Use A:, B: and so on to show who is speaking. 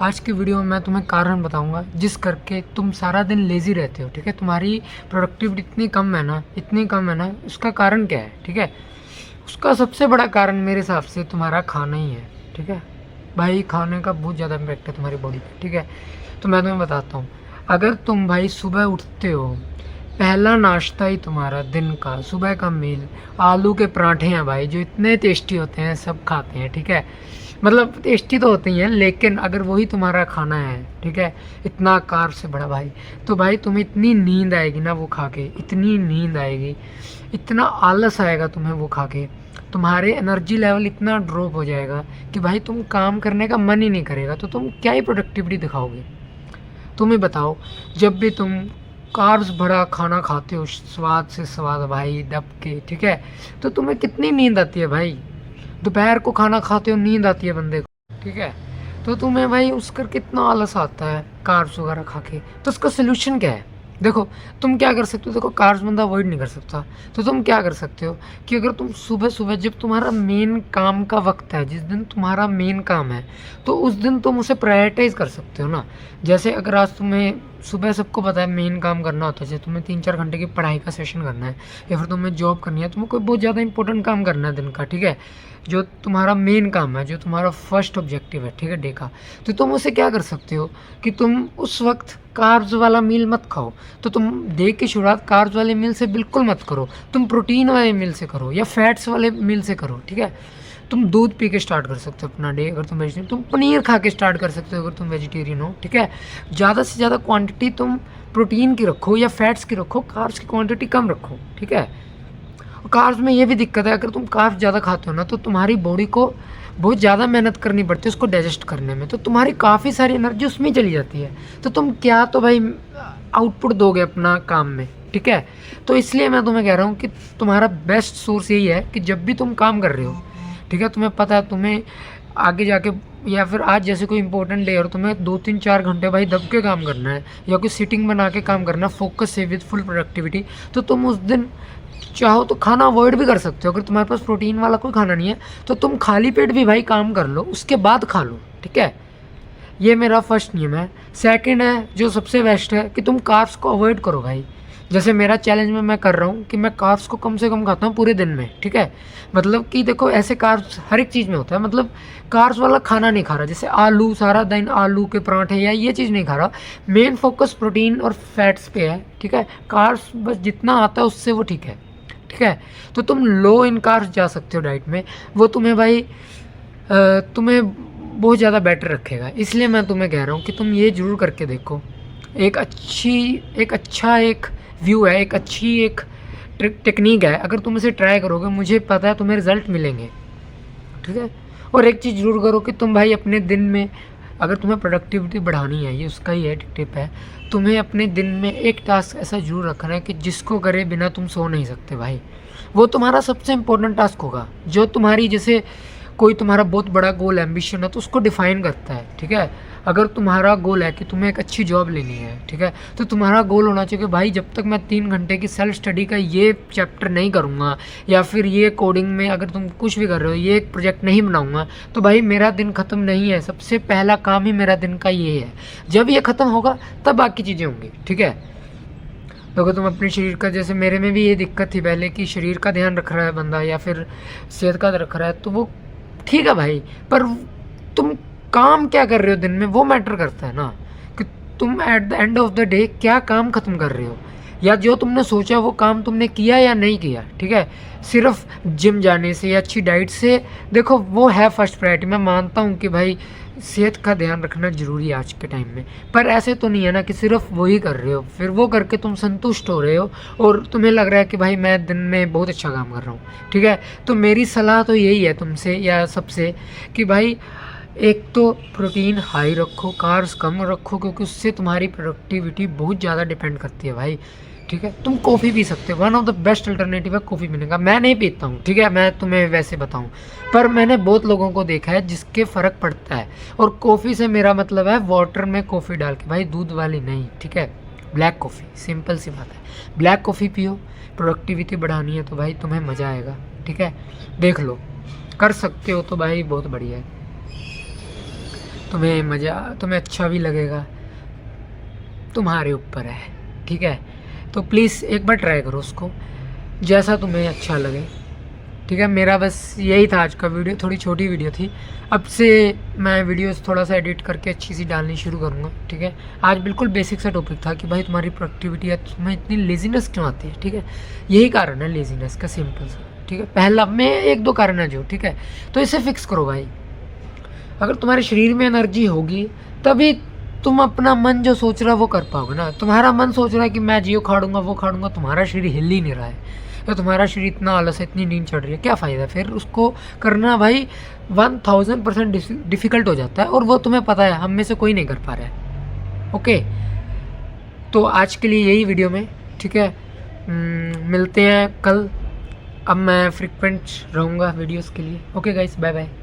A: आज की वीडियो में मैं तुम्हें कारण बताऊंगा जिस करके तुम सारा दिन लेज़ी रहते हो। ठीक है, तुम्हारी प्रोडक्टिविटी इतनी कम है ना, उसका कारण क्या है? ठीक है, उसका सबसे बड़ा कारण मेरे हिसाब से तुम्हारा खाना ही है। ठीक है भाई, खाने का बहुत ज़्यादा इम्पैक्ट है तुम्हारी बॉडी पे। ठीक है, तो मैं तुम्हें बताता हूँ। अगर तुम भाई सुबह उठते हो, पहला नाश्ता ही तुम्हारा दिन का सुबह का मील आलू के पराठे हैं भाई, जो इतने टेस्टी होते हैं, सब खाते हैं। ठीक है, मतलब टेस्टी तो होते ही हैं, लेकिन अगर वही तुम्हारा खाना है, ठीक है, इतना कार्ब से बड़ा भाई, तो भाई तुम्हें इतनी नींद आएगी ना वो खा के, इतनी नींद आएगी, इतना आलस आएगा तुम्हें वो खा के, तुम्हारे एनर्जी लेवल इतना ड्रॉप हो जाएगा कि भाई तुम काम करने का मन ही नहीं करेगा। तो तुम क्या ही प्रोडक्टिविटी दिखाओगे? तुम ही बताओ। जब भी तुम कार्ब्स भरा खाना खाते हो, स्वाद से स्वाद भाई दब के, ठीक है, तो तुम्हें कितनी नींद आती है भाई। दोपहर को खाना खाते हो, नींद आती है बंदे को। ठीक है, तो तुम्हें भाई उस कर कितना आलस आता है कार्ब्स वगैरह खा के। तो उसका सोल्यूशन क्या है? देखो, तुम क्या कर सकते हो। देखो, कार्ब्स बंदा अवॉइड नहीं कर सकता, तो तुम क्या कर सकते हो कि अगर तुम सुबह सुबह, जब तुम्हारा मेन काम का वक्त है, जिस दिन तुम्हारा मेन काम है, तो उस दिन तुम उसे प्रायोरिटाइज कर सकते हो ना। जैसे अगर आज तुम्हें सुबह, सबको पता है मेन काम करना होता है, जैसे तुम्हें 3-4 घंटे की पढ़ाई का सेशन करना है, या फिर तुम्हें जॉब करनी है, तुम्हें कोई बहुत ज़्यादा इंपॉर्टेंट काम करना है दिन का। ठीक है, जो तुम्हारा मेन काम है, जो तुम्हारा फर्स्ट ऑब्जेक्टिव है, ठीक है, डे का, तो तुम उसे क्या कर सकते हो कि तुम उस वक्त कार्ब्स वाला मील मत खाओ। तो तुम डे की शुरुआत कार्ब्स वाले मील से बिल्कुल मत करो, तुम प्रोटीन वाले मील से करो या फैट्स वाले मील से करो। ठीक है, तुम दूध पी के स्टार्ट कर सकते हो अपना डे, अगर तुम वेजिटेरियन, तुम पनीर खा के स्टार्ट कर सकते हो अगर तुम वेजिटेरियन हो। ठीक है, ज़्यादा से ज़्यादा क्वांटिटी तुम प्रोटीन की रखो या फैट्स की रखो, कार्ब्स की क्वांटिटी कम रखो। ठीक है, कार्ब्स में ये भी दिक्कत है, अगर तुम कार्ब्स ज़्यादा खाते हो ना, तो तुम्हारी बॉडी को बहुत ज़्यादा मेहनत करनी पड़ती है उसको डाइजेस्ट करने में, तो तुम्हारी काफ़ी सारी एनर्जी उसमें ही चली जाती है। तो तुम क्या तो भाई आउटपुट दोगे अपना काम में। ठीक है, तो इसलिए मैं तुम्हें कह रहा हूँ कि तुम्हारा बेस्ट सोर्स यही है कि जब भी तुम काम कर रहे हो, ठीक है, तुम्हें पता है तुम्हें आगे जाके, या फिर आज जैसे कोई इंपॉर्टेंट डे और तुम्हें 2-3-4 घंटे भाई दब के काम करना है, या कोई सिटिंग बना के काम करना है फोकस से विद फुल प्रोडक्टिविटी, तो तुम उस दिन चाहो तो खाना अवॉइड भी कर सकते हो। अगर तुम्हारे पास प्रोटीन वाला कोई खाना नहीं है, तो तुम खाली पेट भी भाई काम कर लो, उसके बाद खा लो। ठीक है, ये मेरा फर्स्ट नियम है। सेकंड है, जो सबसे बेस्ट है, कि तुम कार्ब्स को अवॉइड करो भाई। जैसे मेरा चैलेंज में मैं कर रहा हूँ कि मैं कार्ब्स को कम से कम खाता हूँ पूरे दिन में। ठीक है, मतलब कि देखो, ऐसे कार्ब्स हर एक चीज़ में होता है, मतलब कार्ब्स वाला खाना नहीं खा रहा, जैसे आलू सारा दिन आलू के पराठे या ये चीज़ नहीं खा रहा। मेन फोकस प्रोटीन और फैट्स पे है। ठीक है, कार्ब्स बस जितना आता है उससे वो ठीक है। ठीक है, तो तुम लो इन कार्ब्स जा सकते हो डाइट में, वो तुम्हें भाई तुम्हें बहुत ज़्यादा बेटर रखेगा। इसलिए मैं तुम्हें कह रहा हूँ कि तुम ये ज़रूर करके देखो। एक व्यू है, एक अच्छी एक टेक्निक है, अगर तुम इसे ट्राई करोगे, मुझे पता है तुम्हें रिजल्ट मिलेंगे। ठीक है, और एक चीज़ ज़रूर करो कि तुम भाई अपने दिन में, अगर तुम्हें प्रोडक्टिविटी बढ़ानी है, ये उसका ही है टिप है, तुम्हें अपने दिन में एक टास्क ऐसा ज़रूर रखना है कि जिसको करे बिना तुम सो नहीं सकते भाई। वो तुम्हारा सबसे इम्पोर्टेंट टास्क होगा, जो तुम्हारी, जैसे कोई तुम्हारा बहुत बड़ा गोल एम्बिशन है, तो उसको डिफाइन करता है। ठीक है, अगर तुम्हारा गोल है कि तुम्हें एक अच्छी जॉब लेनी है, ठीक है, तो तुम्हारा गोल होना चाहिए कि भाई जब तक मैं 3 घंटे की सेल्फ स्टडी का ये चैप्टर नहीं करूँगा, या फिर ये कोडिंग में अगर तुम कुछ भी कर रहे हो, ये एक प्रोजेक्ट नहीं बनाऊँगा, तो भाई मेरा दिन ख़त्म नहीं है। सबसे पहला काम ही मेरा दिन का ये है। जब ये ख़त्म होगा तब बाकी चीज़ें होंगी। ठीक है, तो अगर तुम अपने शरीर का, जैसे मेरे में भी ये दिक्कत थी पहले कि शरीर का ध्यान रख रहा है बंदा या फिर सेहत का रख रहा है, तो वो ठीक है भाई, पर तुम काम क्या कर रहे हो दिन में, वो मैटर करता है ना, कि तुम at the end of the day क्या काम ख़त्म कर रहे हो, या जो तुमने सोचा वो काम तुमने किया या नहीं किया। ठीक है, सिर्फ जिम जाने से या अच्छी डाइट से, देखो वो है फर्स्ट प्रायोरिटी, मैं मानता हूँ कि भाई सेहत का ध्यान रखना ज़रूरी है आज के टाइम में, पर ऐसे तो नहीं है ना कि सिर्फ वही कर रहे हो, फिर वो करके तुम संतुष्ट हो रहे हो और तुम्हें लग रहा है कि भाई मैं दिन में बहुत अच्छा काम कर रहा हूँ। ठीक है, तो मेरी सलाह तो यही है तुमसे या सबसे, कि भाई एक तो प्रोटीन हाई रखो, कार्ब्स कम रखो, क्योंकि उससे तुम्हारी प्रोडक्टिविटी बहुत ज़्यादा डिपेंड करती है भाई। ठीक है, तुम कॉफ़ी पी सकते हो, one of the best alternative है कॉफ़ी पीने का। मैं नहीं पीता हूँ, ठीक है, मैं तुम्हें वैसे बताऊँ, पर मैंने बहुत लोगों को देखा है जिसके फ़र्क पड़ता है। और कॉफ़ी से मेरा मतलब है वाटर में कॉफ़ी डाल के, भाई दूध वाली नहीं। ठीक है, ब्लैक कॉफ़ी, सिंपल सी बात है, ब्लैक कॉफ़ी पियो। प्रोडक्टिविटी बढ़ानी है तो भाई तुम्हें मज़ा आएगा। ठीक है, देख लो, कर सकते हो तो भाई बहुत बढ़िया है। तुम्हें अच्छा भी लगेगा, तुम्हारे ऊपर है, ठीक है। तो प्लीज़ एक बार ट्राई करो उसको, जैसा तुम्हें अच्छा लगे, ठीक है। मेरा बस यही था आज का वीडियो, थोड़ी छोटी वीडियो थी। अब से मैं वीडियोस थोड़ा सा एडिट करके अच्छी सी डालनी शुरू करूँगा, ठीक है। आज बिल्कुल बेसिक सा टॉपिक था कि भाई तुम्हारी प्रोडक्टिविटी है, तुम्हें इतनी लेजीनेस क्यों आती है, ठीक है। यही कारण है लेजीनेस का, सिंपल सा, ठीक है। पहला में 1-2 कारण है जो, ठीक है। तो इसे फिक्स करो भाई। अगर तुम्हारे शरीर में एनर्जी होगी तभी तुम अपना मन जो सोच रहा है वो कर पाओगे ना। तुम्हारा मन सोच रहा है कि मैं जियो खाड़ूंगा वो खाड़ूंगा, तुम्हारा शरीर हिल ही नहीं रहा है, या तुम्हारा शरीर इतना आलस है, इतनी नींद चढ़ रही है, क्या फ़ायदा फिर उसको करना भाई। 1000% डिफ़िकल्ट हो जाता है, और वो तुम्हें पता है, हम में से कोई नहीं कर पा रहा है। ओके, तो आज के लिए यही वीडियो में, ठीक है। मिलते हैं कल। अब मैं फ्रिक्वेंट रहूँगा वीडियोस के लिए। Okay guys, bye bye.